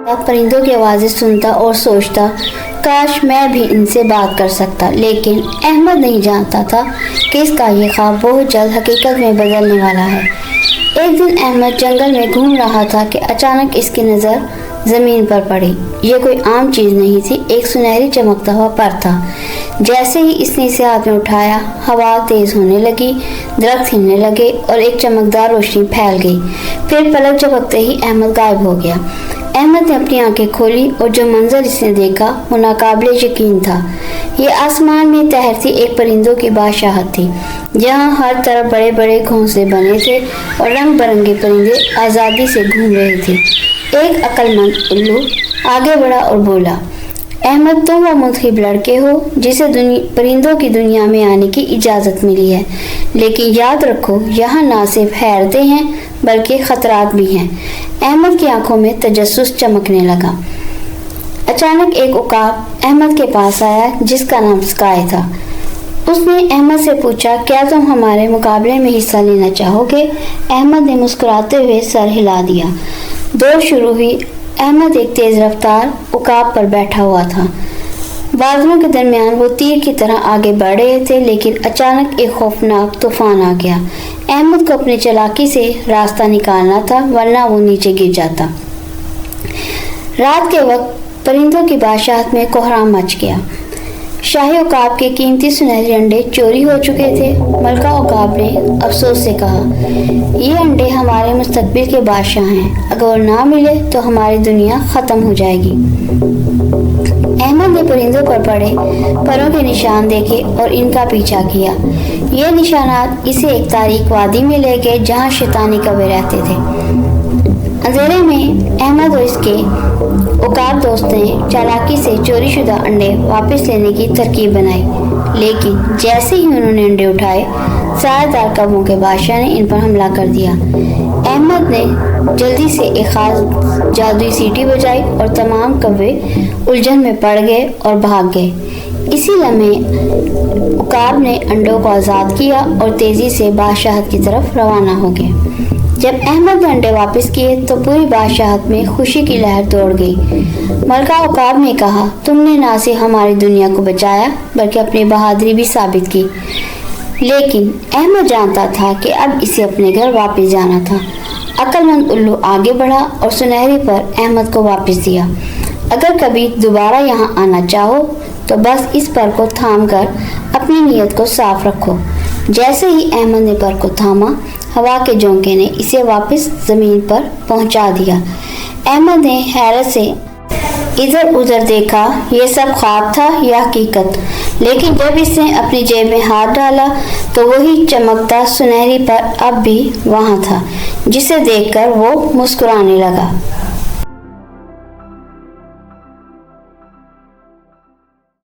پرندوں کی آوازیں سنتا اور سوچتا کاش میں بھی ان سے بات کر سکتا، لیکن احمد نہیں جانتا تھا کہ اس کا یہ خواب بہت جلد حقیقت میں بدلنے والا ہے۔ ایک دن احمد جنگل میں گھوم رہا تھا کہ اچانک اس کی نظر زمین پر پڑی۔ یہ کوئی عام چیز نہیں تھی، ایک سنہری چمکتا ہوا پر تھا۔ جیسے ہی اس نے اسے ہاتھ میں اٹھایا، ہوا تیز ہونے لگی، درخت ہلنے لگے اور ایک چمکدار روشنی پھیل گئی۔ پھر پلک جھپکتے ہی احمد غائب ہو گیا۔ احمد نے اپنی آنکھیں کھولی اور جو منظر اس نے دیکھا وہ ناقابل یقین تھا۔ یہ آسمان میں تیرتی ایک پرندوں کی بادشاہت تھی، جہاں ہر طرف بڑے بڑے گھونسلے بنے تھے اور رنگ برنگے پرندے آزادی سے گھوم رہے تھے۔ ایک عقل مند الو آگے بڑھا اور بولا، احمد تم وہ منتخب لڑکے ہو جسے پرندوں کی دنیا میں آنے کی اجازت ملی ہے، لیکن یاد رکھو یہاں نہ صرف حیرتیں ہیں بلکہ خطرات بھی ہیں۔ احمد کی آنکھوں میں تجسس چمکنے لگا۔ اچانک ایک عقاب احمد کے پاس آیا جس کا نام اسکائے تھا۔ اس نے احمد سے پوچھا، کیا تم ہمارے مقابلے میں حصہ لینا چاہو گے؟ احمد نے مسکراتے ہوئے سر ہلا دیا۔ دوڑ شروع ہوئی۔ احمد ایک تیز رفتار عقاب پر بیٹھا ہوا تھا۔ بادلوں کے درمیان وہ تیر کی طرح آگے بڑھ رہے تھے، لیکن اچانک ایک خوفناک طوفان آ گیا۔ احمد کو اپنی چالاکی سے راستہ نکالنا تھا، ورنہ وہ نیچے گر جاتا۔ رات کے وقت پرندوں کی بادشاہت میں کوہرام مچ گیا۔ شاہی عقاب کے قیمتی سنہری انڈے چوری ہو چکے تھے۔ ملکہ عقاب نے افسوس سے کہا، یہ انڈے ہمارے مستقبل کے بادشاہ ہیں، اگر وہ نہ ملے تو ہماری دنیا ختم ہو جائے گی۔ احمد نے پرندوں پر پڑے پروں کے نشان دیکھے اور ان کا پیچھا کیا۔ یہ نشانات اسے ایک تاریک وادی میں لے گئے جہاں شیطانی کوے رہتے تھے۔ اندھیرے میں احمد اور اس کے عقاب دوست نے چالاکی سے چوری شدہ انڈے واپس لینے کی ترکیب بنائی، لیکن جیسے ہی انہوں نے انڈے اٹھائے، سایہ دار کووں کے بادشاہ نے ان پر حملہ کر دیا۔ احمد نے جلدی سے ایک خاص جادوئی سیٹی بجائی اور تمام کوے الجھن میں پڑ گئے اور بھاگ گئے۔ اسی لمحے عقاب نے انڈوں کو آزاد کیا اور تیزی سے بادشاہت کی طرف روانہ ہو گئے۔ جب احمد نے انڈے واپس کیے تو پوری بادشاہت میں خوشی کی لہر دوڑ گئی۔ ملکہ عقاب نے کہا، تم نے نہ صرف ہماری دنیا کو بچایا بلکہ اپنی بہادری بھی ثابت کی۔ لیکن احمد جانتا تھا کہ اب اسے اپنے گھر واپس جانا تھا۔ عقل مند الو آگے بڑھا اور سنہری پر احمد کو واپس دیا۔ اگر کبھی دوبارہ یہاں آنا چاہو تو بس اس پر کو تھام کر اپنی نیت کو صاف رکھو۔ جیسے ہی احمد نے پر کو تھاما، ہوا کے جھونکے نے اسے واپس زمین پر پہنچا دیا۔ احمد نے حیرت سے ادھر ادھر دیکھا، یہ سب خواب تھا یا حقیقت؟ لیکن جب اس نے اپنی جیب میں ہاتھ ڈالا تو وہی چمکتا سنہری پر اب بھی وہاں تھا، جسے دیکھ کر وہ مسکرانے لگا۔